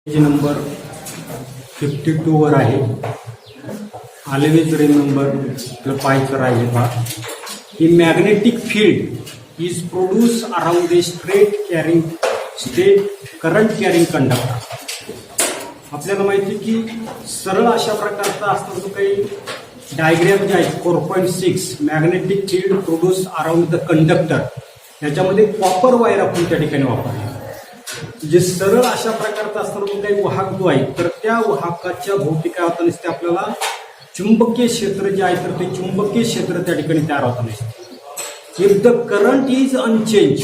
Page number 52 वर आहे. Always remember पाहायचं राहिले पहा की magnetic field is produce around the straight current carrying conductor. आपल्याला माहिती की सरळ अशा प्रकारचा असतो जो काही डायग्राम जे आहे 4.6 magnetic field produce around the conductor, त्याच्यामध्ये कॉपर वायर आपण त्या ठिकाणी वापरली. जे सरळ अशा प्रकारचा असताना काही वाहक जो आहे तर त्या वाहकाच्या भोवती काय होता नसते आपल्याला चुंबकीय क्षेत्र जे आहे तर ते चुंबकीय क्षेत्र त्या ठिकाणी तयार होता नसते. If the current is unchange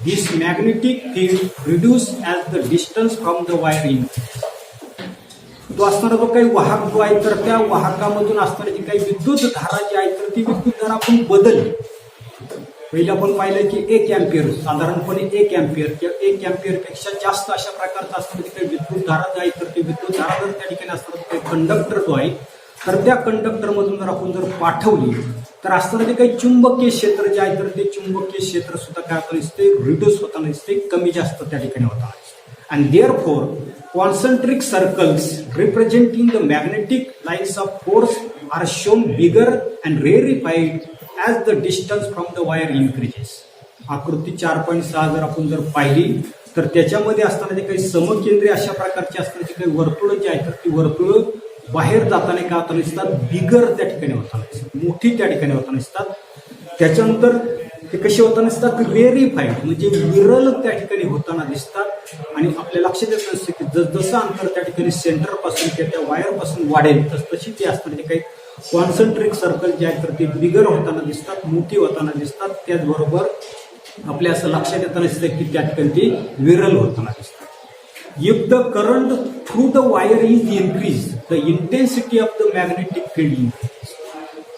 this magnetic field reduce as the distance from the wire in. तो असणारा जो काही वाहक जो आहे तर त्या वाहकामधून असणारी जी काही विद्युत धारा जी आहे तर ती विद्युत धारा आपण बदलली. पहिले आपण पाहिलं की 1 अँपियर साधारणपणे 1 अँपियर किंवा 1 अँपियरपेक्षा जास्त अशा प्रकारचा असणारी काही विद्युत धारा जी आहे तर ती विद्युत धारा जर त्या ठिकाणी असणारा काही कंडक्टर जो आहे तर त्या कंडक्टरमधून जर आपण जर पाठवली तर असणारे काही चुंबकीय क्षेत्र जे आहे तर ते चुंबकीय क्षेत्र सुद्धा काय होता नसते रिड्यूस होता नसते, कमी जास्त त्या ठिकाणी होता नसते. And therefore, concentric circles representing the magnetic lines of force are shown bigger and rarefied as the distance from the wire increases. आकृती 4.6 जर आपण जर पाहिली तर त्याच्यामध्ये असताना जे काही समकेंद्रीय अशा प्रकारची असणारी काही वर्तुळ जी आहेत तर ती वर्तुळ बाहेर जाताना काय होताना दिसतात, बिगर त्या ठिकाणी होताना दिसतात, मोठी त्या ठिकाणी होताना दिसतात. त्याच्यानंतर ते कसे होताना दिसतात, रेरिफाईड म्हणजे विरल त्या ठिकाणी होताना दिसतात. आणि आपल्या लक्षात येत नसते की जसं अंतर त्या ठिकाणी सेंटर पासून किंवा त्या वायर पासून वाढेल तशी ती असणारी काही कॉन्सन्ट्रिक सर्कल जे आहेत तर ते बिगर होताना दिसतात, मोठी होताना दिसतात. त्याचबरोबर आपल्या असं लक्षात येताना दिसतं की त्या ठिकाणी ती विरल होताना दिसतात. If the current through the wire is increase the intensity of the magnetic field increase.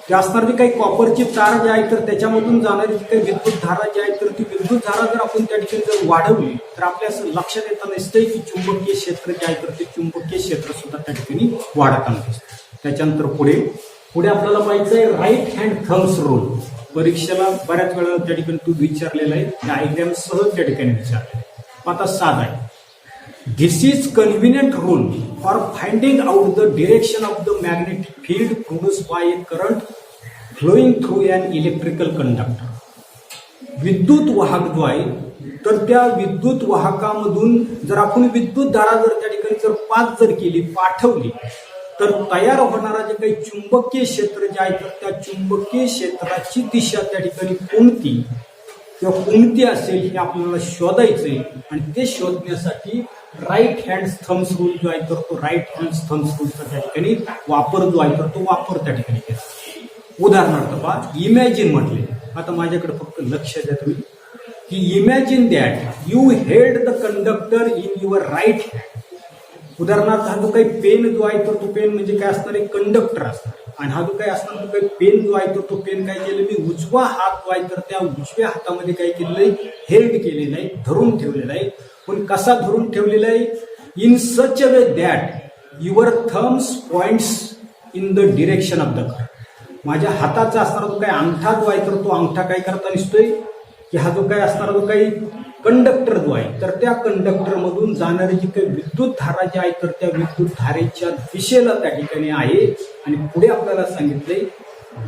ते असणारी काही कॉपरची तार जी आहे तर त्याच्यामधून जाणारी जी काही विद्युत धारा जी आहे तर ती विद्युत धारा जर आपण त्या ठिकाणी जर वाढवली तर आपल्या असं लक्षात येताना दिसतंय की चुंबकीय क्षेत्र जे आहे तर ते चुंबकीय क्षेत्र सुद्धा त्या ठिकाणी वाढताना दिसतं. त्याच्यानंतर पुढे आपल्याला पाहिजे आहे राईट हँड थम्स रूल. परीक्षेला बऱ्याच वेळा त्या ठिकाणी तू विचारलेला आहे, डायग्राम सह त्या ठिकाणी विचारलेला आहे. आता साधा आहे. This is convenient rule for finding out the direction of the magnetic field produced by a current flowing through an electrical conductor. विद्युत वाहक जो आहे तर त्या विद्युत वाहकामधून जर आपण विद्युत धारा जर त्या ठिकाणी जर पास जर केली पाठवली तर तयार होणारा जे काही चुंबकीय क्षेत्र जे आहे तर त्या चुंबकीय क्षेत्राची दिशा त्या ठिकाणी कोणती असेल हे आपल्याला शोधायचंय. आणि ते शोधण्यासाठी राईट हँड थम्स रूल जो आहे तर तो राईट हँड थम्स रूलचा त्या ठिकाणी वापर जो आहे तर तो वापर त्या ठिकाणी केला. उदाहरणार्थ पहा, इमॅजिन म्हटले. आता माझ्याकडे फक्त लक्ष द्या तुम्ही की imagine that you held the conductor in your right hand. उदाहरणार्थ हा जो काही पेन जो आहे तर तो पेन म्हणजे काय असणार आहे, कंडक्टर असणार. आणि हा जो काही असणार तो काही पेन जो आहे तर तो पेन काय केलं मी उजवा हात जो आहे तर त्या उजव्या हातामध्ये काय केलेलं आहे, हेल्ड केलेलं आहे, धरून ठेवलेला आहे. पण कसा धरून ठेवलेला आहे, in such a way that your thumbs points in the direction of the current. माझ्या हाताचा असणारा जो काही अंगठा जो आहे तर तो अंगठा काय करता दिसतोय की हा जो काही असणारा जो काही कंडक्टर जो आहे तर त्या कंडक्टर मधून जाणारी जी काही विद्युत धारा जी आहे तर त्या विद्युत धारेच्या दिशेला त्या ठिकाणी आहे. आणि पुढे आपल्याला सांगितलंय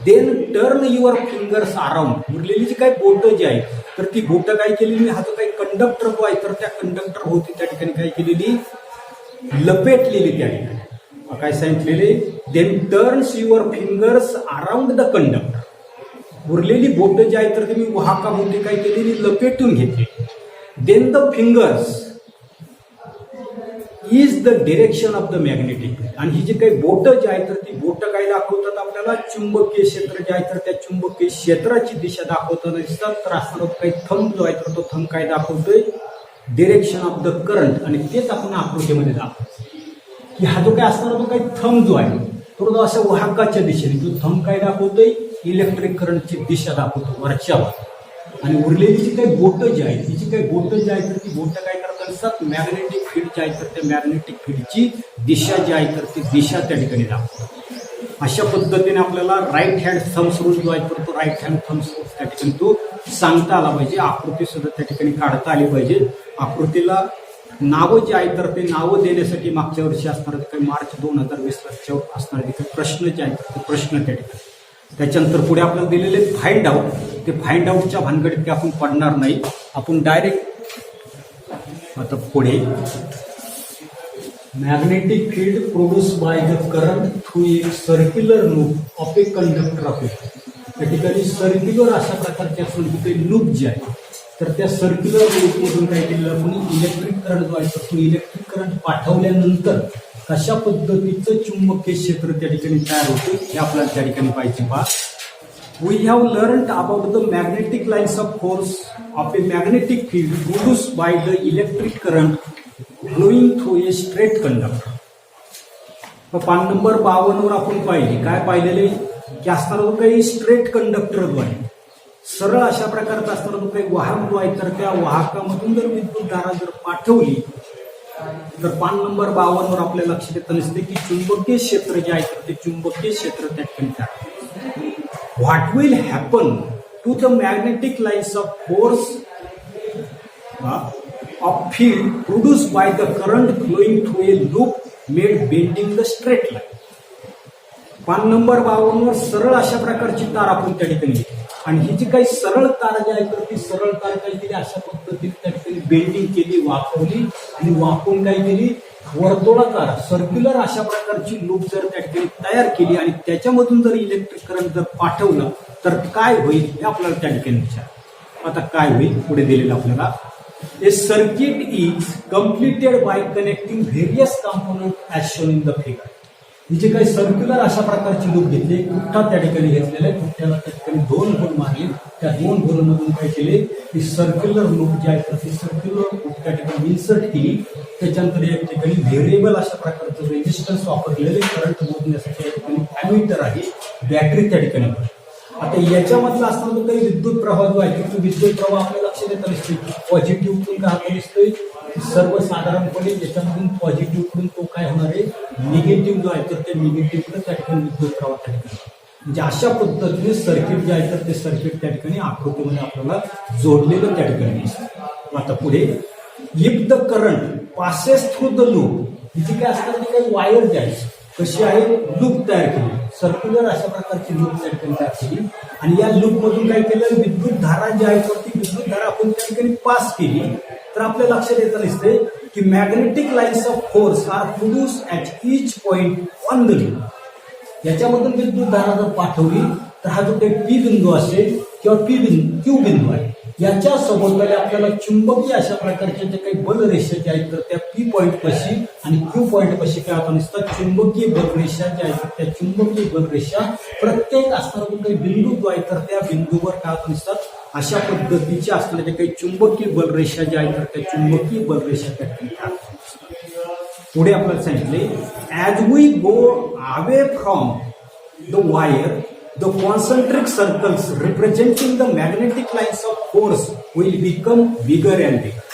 then turn your fingers around. उरलेली जी काही बोटं जी आहे तर ती बोटं काय केलेली, हा जो काही कंडक्टर जो आहे तर त्या कंडक्टर होती त्या ठिकाणी काय केलेली, लपेटलेली. त्या ठिकाणी काय सांगितलेले, then turns your fingers around the conductor. उरलेली बोटं जी आहे तर ती मी वाहकाभोवती काय केलेली, लपेटून घेतली. Then the fingers is the direction of the magnetic. आणि ही जी काही बोटं जी आहे तर ती बोटं काय दाखवतात आपल्याला, चुंबकीय क्षेत्र जे आहे तर त्या चुंबकीय क्षेत्राची दिशा दाखवताना दिसतात. तर असणारा काही थंब जो आहे तर तो थंब काय दाखवतोय, डिरेक्शन ऑफ द करंट. आणि तेच आपण आकृतीमध्ये दाखवतो की हा जो काय असणारा जो काही थंब जो आहे तो अशा वाहकाच्या दिशेने जो थंब काय दाखवतोय, इलेक्ट्रिक करंटची दिशा दाखवतो वरच्यावर. आणि उरलेली जी काही बोटं जी आहेत तिची काही बोटं जी आहे तर ती बोटं काय करतात असतात, मॅग्नेटिक फील्ड जी आहे तर त्या मॅग्नेटिक फील्डची दिशा जी आहे तर ती दिशा त्या ठिकाणी दाखवतात. अशा पद्धतीने आपल्याला राईट हँड थम्स रूल जो आहे तर तो राईट हँड थम्स रूल त्या ठिकाणी तो सांगता आला पाहिजे. आकृती सुद्धा त्या ठिकाणी काढता आली पाहिजे. आकृतीला नावं जे आहेत तर ते नावं देण्यासाठी मागच्या वर्षी असणार काही मार्च 2020 असणारे काही प्रश्न जे आहेत ते प्रश्न त्या ठिकाणी. त्याच्यानंतर पुढे आपल्याला दिलेले फाइंड आउट, ते फाइंड आउटच्या भानगडीत ते आपण पडणार नाही. आपण डायरेक्ट आता पुढे magnetic field produce by the current through a circular loop of a conductor of it. त्या ठिकाणी सर्क्युलर अशा प्रकारचे असून तिथे लूप जे आहे तर त्या सर्क्युलर लूपमधून काय केलेलं आपण इलेक्ट्रिक करंट जो आहे तर इलेक्ट्रिक करंट पाठवल्यानंतर कशा पद्धतीचं चुंबकीय क्षेत्र त्या ठिकाणी तयार होते हे आपल्याला त्या ठिकाणी पाहिजे. पहा, we have learn about the magnetic lines of force of a magnetic field produce by the electric current flowing through a straight conductor. पान नंबर 52 वर आपण पाहिले काय पाहिलेले की असणारा जो काही स्ट्रेट कंडक्टर जो आहे सरळ अशा प्रकारचा असणारा जो काही वाहक जो आहे तर त्या वाहकामधून जर विद्युतधारा जर पाठवली तर पान नंबर 52 वर आपल्या लक्षात येतं नसते की चुंबकीय क्षेत्र जे आहे तर ते चुंबकीय क्षेत्र त्या ठिकाणी what will happen to the magnetic lines of force of field produce by the current flowing through a loop made bending the straight line. पान नंबर 52 वर सरळ अशा प्रकारची तार आपण त्या ठिकाणी घेतली आणि ही जी काही सरळ तार जी आहे तर ती सरळ तार काय केली अशा पद्धतीने त्या ठिकाणी बेंडिंग केली, वाकवली आणि वाकवून काय केली वर्तुळाकार सर्क्युलर अशा प्रकारची लूप जर त्या ठिकाणी तयार केली आणि त्याच्यामधून जर इलेक्ट्रिक करंट जर पाठवलं तर काय होईल हे आपल्याला त्या ठिकाणी विचार. आता काय होईल पुढे दिलेलं आपल्याला a circuit is completed by connecting various component as shown in the figure. ही जे काही सर्क्युलर अशा प्रकारची लूप घेतली कुठ्ठा त्या ठिकाणी घेतलेला आहे, कुठ्ठ्याला त्या ठिकाणी 2 होल मारले, त्या 2 होलमधून काय केले की सर्क्युलर लूप जे आहे तर ती सर्क्युलर लूप त्या ठिकाणी इन्सर्ट केली. त्याच्यानंतर या ठिकाणी व्हेरिएबल अशा प्रकारचं रेजिस्टन्स वापरलेले करंट मोजण्यासाठी या ठिकाणी ॲमीटर आहे, बॅटरी त्या ठिकाणी. आता याच्यामधला असताना जो काही विद्युत प्रवाह जो आहे तो विद्युत प्रवाह आपल्या लक्षात येत नसते पॉझिटिव्ह काय दिसतोय सर्वसाधारणपणे याच्यामधून पॉझिटिव्ह कडून तो काय होणार आहे निगेटिव्ह जो आहे तर ते निगेटिव्ह त्या ठिकाणी विद्युत प्रवाह त्या ठिकाणी म्हणजे अशा पद्धतीने सर्किट जे आहे तर ते सर्किट त्या ठिकाणी आकृतीमध्ये आपल्याला जोडलेलं त्या ठिकाणी दिसतं. आता पुढे if the current passes through the loop ही जी काय असतात ती काही वायर जे आहे कशी आहे लूप तयार केली सर्क्युलर अशा प्रकारची लूप त्या ठिकाणी तयार केली आणि या लूप मधून काय केलं विद्युत धारा जी आहे तर ती विद्युत धारा आपण त्या ठिकाणी पास केली तर आपल्या लक्षात येतं दिसते की magnetic lines of force are produce at each point on the loop. याच्यामधून विद्युत धारा जर पाठवली तर हा जो काही पी बिंदू असेल किंवा क्यू बिंदू आहे याच्या सभोवताली आपल्याला चुंबकीय अशा प्रकारच्या जे काही बल रेषा ज्या आहेत तर त्या पी पॉइंट पाशी आणि क्यू पॉइंट पाशी काय होता नसतात चुंबकीय बलरेषा ज्या आहेत त्या चुंबकीय बलरेषा प्रत्येक असणारा काही बिंदू जो आहे तर त्या बिंदूवर काय होत नसतात अशा पद्धतीच्या असणाऱ्या ज्या काही चुंबकीय बलरेषा ज्या आहेत तर त्या चुंबकीय बलरेषा त्या ठिकाणी. पुढे आपल्याला सांगितले as we go away from the wire the concentric circles representing the magnetic lines of force will become bigger and bigger.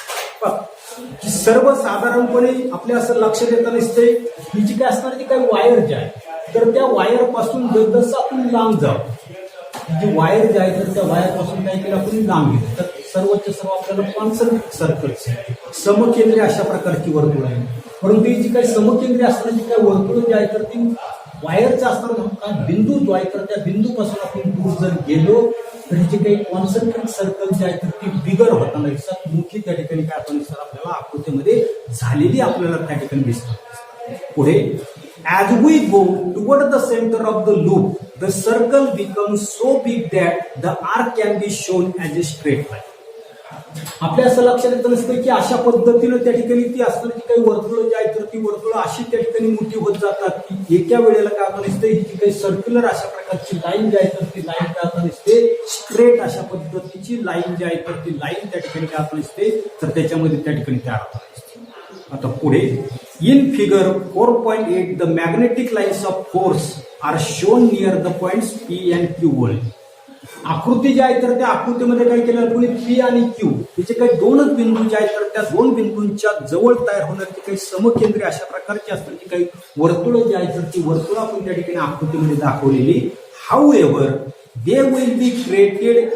सर्वसाधारणपणे आपल्या असं लक्षात येतं नसते ही जी काय असणार ती काही वायर जे आहे तर त्या वायर पासून जसं आपण लांब जाऊ जी वायर जे आहे तर त्या वायर पासून काय केलं आपण लांब गेलो तर सर्वच्या सर्व आपल्याला कॉन्सन्ट्रिक सर्कल्स समकेंद्रीय अशा प्रकारची वर्तुळ आहे. परंतु ही जी काही समकेंद्रीय असणारी जी काही वर्तुळ जी आहे तर ती वायरचा असणारा बिंदू जो आहे तर त्या बिंदूपासून आपण दूर जर गेलो तर जे काही कॉन्सन्ट्रिक सर्कल जे आहे तर ती बिगर होताना दिसतात मोठी त्या ठिकाणी काय आपण आपल्याला आकृतीमध्ये झालेली आपल्याला त्या ठिकाणी दिसतात. पुढे as we go toward the centre of the loop the circle becomes so big that the arc can be shown as a straight line. आपल्या असं लक्षात येतं नसतं की अशा पद्धतीनं त्या ठिकाणी ती असणारी काही वर्तुळं जी आहेत तर ती वर्तुळं अशी त्या ठिकाणी मोठी होत जातात की एका वेळेला काय आपण दिसते ही काही सर्क्युलर अशा प्रकारची लाईन जी आहे तर ती लाईन काय आपण दिसते स्ट्रेट अशा पद्धतीची लाईन जी आहे तर ती लाईन त्या ठिकाणी काय आपण दिसते तर त्याच्यामध्ये त्या ठिकाणी तयार होते. आता पुढे in figure 4.8 the magnetic lines of force are shown near the points P and Q world. आकृती जी आहे तर त्या आकृतीमध्ये काय केलं आपण पी आणि क्यू हे जे काही 2 बिंदू जे आहेत तर त्या 2 बिंदूंच्या जवळ तयार होणारी काही समकेंद्रीय अशा प्रकारची असणारी काही वर्तुळ जी आहेत तर ती वर्तुळ आपण त्या ठिकाणी आकृतीमध्ये दाखवलेली. How ever they will be created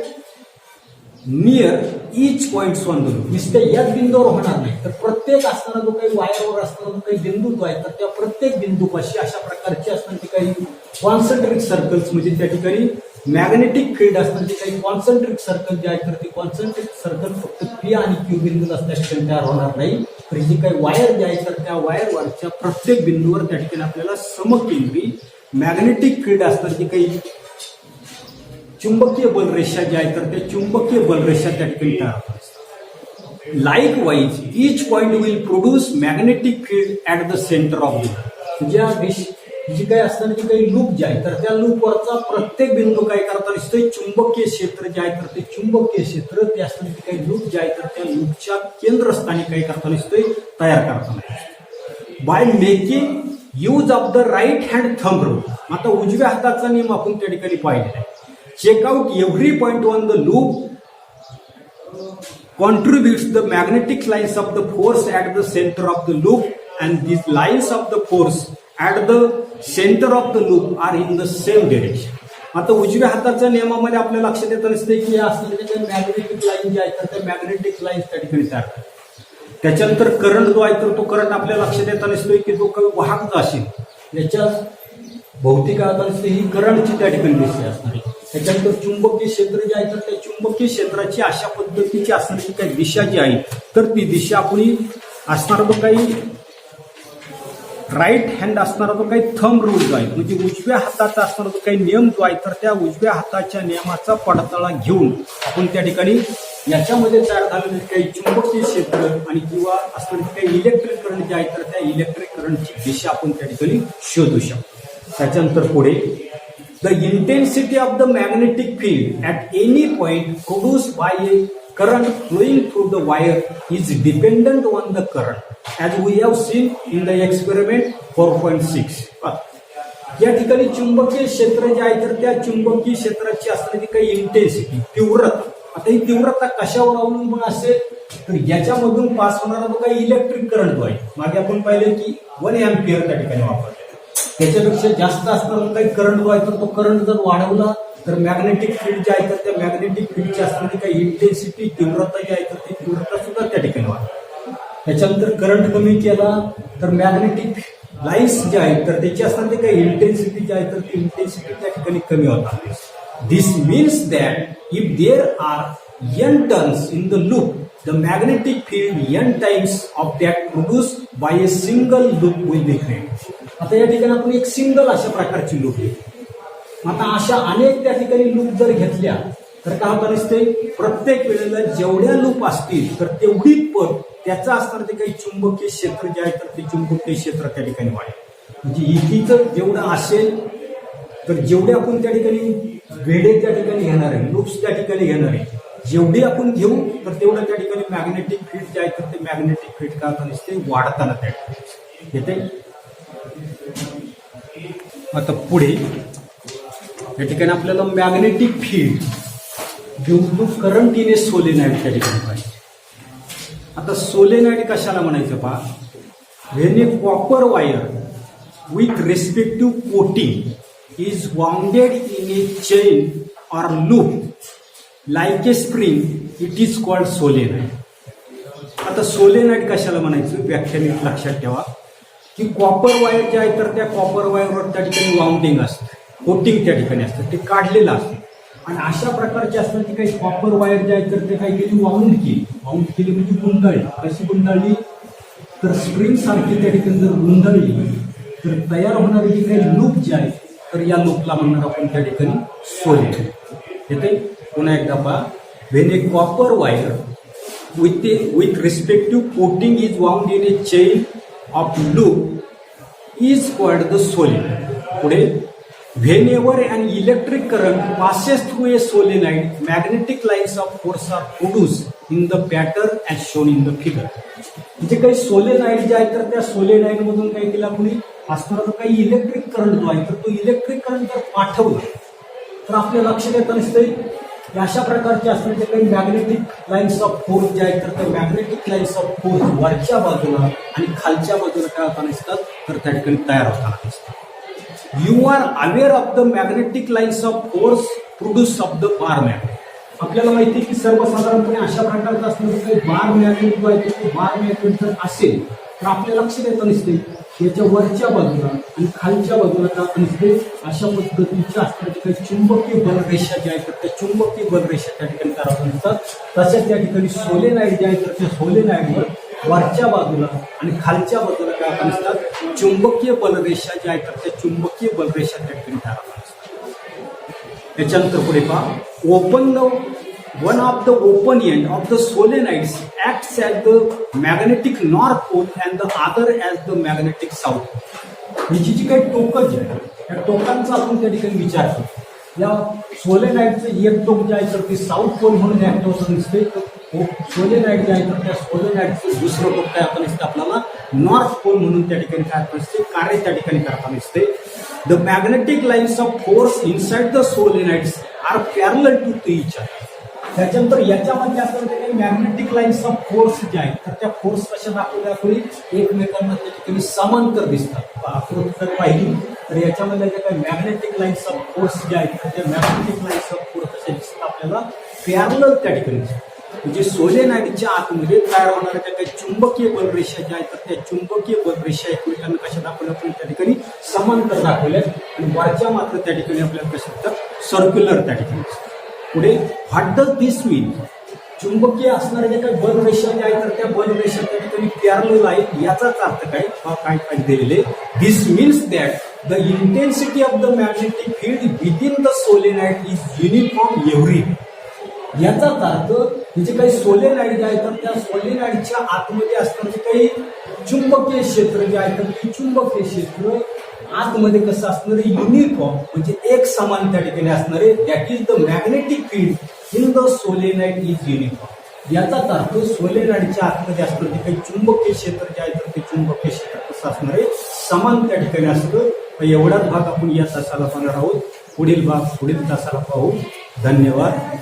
near each points on the loop. नुसते याच बिंदूवर होणार नाही, तर प्रत्येक असताना जो काही वायरवर असताना जो काही बिंदू जो आहे तर त्या प्रत्येक बिंदूपाशी अशा प्रकारचे असणारे काही कॉन्सन्ट्रिक सर्कल्स, म्हणजे त्या ठिकाणी मॅग्नेटिक फील्ड असणारे काही कॉन्सन्ट्रिक सर्कल जे आहेत तर ते कॉन्सन्ट्रिक सर्कल फक्त पी आणि क्यू बिंदूला असल्यास तयार होणार नाही, तर जी काही वायर जे आहे तर त्या वायरवरच्या प्रत्येक बिंदूवर त्या ठिकाणी आपल्याला समकेंद्री मॅग्नेटिक फील्ड असणार जी काही चुंबकीय बलरेषा ज्या आहेत तर त्या चुंबकीय बलरेषा त्या ठिकाणी तयार होतात. Likewise each point will produce magnetic field at the centre of loop. जी काही असताना जी काही लूप जे आहे तर त्या लूपवरचा प्रत्येक बिंदू काय करता दिसतोय, चुंबकीय क्षेत्र जे आहे तर ते चुंबकीय क्षेत्र ते असताना जी काही लूप जे आहे तर त्या लूपच्या केंद्रस्थानी काय करता दिसतोय, तयार करताना. By making use of the right hand thumb rule. आता उजव्या हाताचा नियम आपण त्या ठिकाणी पाहिलेला आहे. Check out every point on the loop contributes the magnetic lines of the force at the center of the loop, and these lines of the force at the center of the loop are in the same direction. आता उजव्या हाताच्या नियमामध्ये आपल्या लक्षात येत असते की असलेल्या magnetic line ज्या आहेत तर त्या मॅग्नेटिक लाईन त्या ठिकाणी तयार करतात. त्याच्यानंतर करंट जो आहे तर तो करंट आपल्या लक्षात येत नसतोय की तो काही वाहक असेल याच्या भौतिक ही करंटची त्या ठिकाणी दिसते असणार आहे. त्याच्यानंतर चुंबकीय क्षेत्र जे आहे तर त्या चुंबकीय क्षेत्राची अशा पद्धतीची असणारी काही दिशा जी आहे तर ती दिशा आपण असणारा जो काही राईट हँड असणारा जो काही थंब रूल जो आहे म्हणजे उजव्या हाताचा असणारा जो काही नियम जो आहे तर त्या उजव्या हाताच्या नियमाचा पडताळा घेऊन आपण त्या ठिकाणी याच्यामध्ये तयार झालेले काही चुंबकीय क्षेत्र आणि किंवा असणारे काही इलेक्ट्रिक करंट जे आहे तर त्या इलेक्ट्रिक करंटची दिशा आपण त्या ठिकाणी शोधू शकतो. त्याच्यानंतर पुढे the intensity of the magnetic field at any point produced by a current flowing through the wire is dependent on the current as we have seen in the experiment 4.6. या ठिकाणी चुंबकीय क्षेत्र जे आहे तर त्या चुंबकीय क्षेत्राची असणारी काही इंटेन्सिटी तीव्रता, आता ही तीव्रता कशावर अवलंबून असेल तर याच्यामधून पास होणारा जो काही इलेक्ट्रिक करंट जो आहे मागे आपण पाहिले की 1 एम्पियर त्या ठिकाणी वापरले, त्याच्यापेक्षा जास्त असणारा काही करंट जो आहे तर तो करंट जर वाढवला तर मॅग्नेटिक फील्ड जे आहे तर त्या मॅग्नेटिक फील्डची असणारी काही इंटेन्सिटी तीव्रता जी आहे तर ती तीव्रता सुद्धा त्या ठिकाणी वाढते. त्याच्यानंतर करंट कमी केला तर मॅग्नेटिक लाईन्स जे आहेत तर त्याची असणारी काही इंटेन्सिटी जी आहे तर ती इंटेन्सिटी त्या ठिकाणी कमी होतात. This means that if there are n turns in the loop the magnetic field n times of that produced by a single loop will be created. आता या ठिकाणी आपण एक सिंगल अशा प्रकारची लूप घेतो. आता अशा अनेक त्या ठिकाणी लूप जर घेतल्या तर काय होतं नसते, प्रत्येक वेळेला जेवढ्या लूप असतील तर तेवढी पट त्याचा असणार ते काही चुंबकीय क्षेत्र जे आहे तर ते चुंबकीय क्षेत्र त्या ठिकाणी वाढेल. म्हणजे इथीचं जेवढं असेल तर जेवढे आपण त्या ठिकाणी वेडे त्या ठिकाणी घेणार आहे, लूप्स त्या ठिकाणी घेणार आहे, जेवढी आपण घेऊ तर तेवढं त्या ठिकाणी मॅग्नेटिक फील्ड जे आहे तर ते मॅग्नेटिक फील्ड काय होतं नसते वाढताना त्या ठिकाणी येते. आता पुढे या ठिकाणी आपल्याला magnetic field due current in a solenoid त्या ठिकाणी पाहिजे. आता सोलेनॉइड कशाला म्हणायचं पहा, when a copper wire with respective coating is wounded in a chain or loop like a spring it is called solenoid. आता सोलेनॉइड कशाला म्हणायचं व्याख्या नीट लक्षात ठेवा की कॉपर वायर जे आहे तर त्या कॉपर वायरवर त्या ठिकाणी वाउंडिंग असतं, कोटिंग त्या ठिकाणी असतं, ते काढलेलं असतं आणि अशा प्रकारचे असतात की काही कॉपर वायर जे आहे तर ते काही केली वाउंड केली म्हणजे गुंडाळली. कशी गुंडाळली तर स्प्रिंग सारखी त्या ठिकाणी जर गुंडाळली तर तयार होणारी जी काही लूप जे आहे तर या लूपला म्हणणार आपण त्या ठिकाणी सोलेनॉइड. येते पुन्हा एकदा पहा, when a copper wire with respective coating is wound in a chain of loop is called the solenoid. पुढे whenever an electric current passes through a solenoid, magnetic lines of force are produced in the pattern as shown in the figure. म्हणजे काही solenoid जे आहे तर त्या solenoid मधून काय केलं आपण असणारा जो काही इलेक्ट्रिक करंट जो आहे तर तो इलेक्ट्रिक करंट जर पाठवला तर आपल्या लक्षात येत नसते अशा प्रकारचे असणारे काही मॅग्नेटिक लाईन्स ऑफ फोर्स जे आहेत तर त्या मॅग्नेटिक लाईन्स ऑफ फोर्स वरच्या बाजूला आणि खालच्या बाजूला काय होताना दिसतात तर त्या ठिकाणी तयार होताना दिसतात. You are aware of the magnetic lines of force produce of the bar magnet. आपल्याला माहिती आहे की सर्वसाधारणपणे अशा प्रकारचा असणार काही बार मॅग्नेट जो आहे तो बार मॅग्नेट जर असेल तर आपल्या लक्षात येतं नसते याच्या वरच्या बाजूला आणि खालच्या बाजूला काय आपण दिसते अशा पद्धतीच्या असणाऱ्या काही चुंबकीय बलरेषा ज्या आहेत तर त्या चुंबकीय बलरेषा त्या ठिकाणी तयार होत असतात. तशाच त्या ठिकाणी सोलेनाईड जे आहे तर त्या सोलेनाईडवर वरच्या बाजूला आणि खालच्या बाजूला काय आपण दिसतात चुंबकीय बलरेषा ज्या आहेत तर त्या चुंबकीय बलरेषा त्या ठिकाणी तयार होत असतात. त्याच्यानंतर पुढे पहा open one of the open end of the solenoids acts as the magnetic north pole and the other as the magnetic south pole. ही जी काही टोकं जी आहे त्या टोकांचा आपण त्या ठिकाणी विचार करतो. या सोलेनाईडचं एक टोक जे आहे तर ते साऊथ पोल म्हणून ऍक्ट होतं दिसते. सोलेनाईड जे आहे तर त्या सोलेनाईडचं दुसरं टोक काय आपण दिसतं आपल्याला नॉर्थ पोल म्हणून त्या ठिकाणी काय आपण दिसते कार्य त्या ठिकाणी करताना दिसते. The magnetic lines of force inside the solenoids are parallel to each other. त्याच्यानंतर याच्यामध्ये असणारे काही मॅग्नेटिक लाईन्स ऑफ फोर्स जे आहेत तर त्या फोर्स कशा दाखवल्या आपण एकमेकांना त्या ठिकाणी समांतर दिसतात. आकृती जर पाहिली तर याच्यामध्ये ज्या काही मॅग्नेटिक लाईन्स ऑफ फोर्स जे आहेत तर त्या मॅग्नेटिक लाईन्स ऑफ फोर्स कशा दिसतात आपल्याला पॅरलल त्या ठिकाणी दिसतात. म्हणजे सोलेनाईडच्या आतमध्ये तयार होणाऱ्या त्या काही चुंबकीय बलरेषा ज्या आहेत तर त्या चुंबकीय बलरेषा एकमेकांना कशा दाखवल्या आपण त्या ठिकाणी समांतर दाखवल्या आणि वरच्या मात्र त्या ठिकाणी आपल्याला कशा दिसतात सर्क्युलर त्या ठिकाणी दिसतात. पुढे व्हॉट डज दिस मीन चुंबकीय असणाऱ्या ज्या काही बलरेषा ज्या आहेत तर त्या बलरेषा त्या ठिकाणी पॅरलल आहेत याचाच अर्थ काय काय दिलेले this means that the intensity of the magnetic field within the solenoid is uniform every. याचाच अर्थ हे जे काही सोलेनाइड जे आहेत तर त्या सोलेनाइडच्या आतमध्ये असणारे काही चुंबकीय क्षेत्र जे आहे तर ते चुंबकीय क्षेत्र आतमध्ये कसं असणार युनिफॉर्म म्हणजे एक समान त्या ठिकाणी असणारे that is the magnetic field in the solenoid is uniform. याचाच अर्थ सोलेनाइडच्या आतमध्ये असणारे काही चुंबकीय क्षेत्र जे आहे तर ते चुंबकीय क्षेत्र कसं असणारे समान त्या ठिकाणी असतं. एवढाच भाग आपण या तासाला पाहणार आहोत. पुढील भाग पुढील तासाला पाहू. धन्यवाद.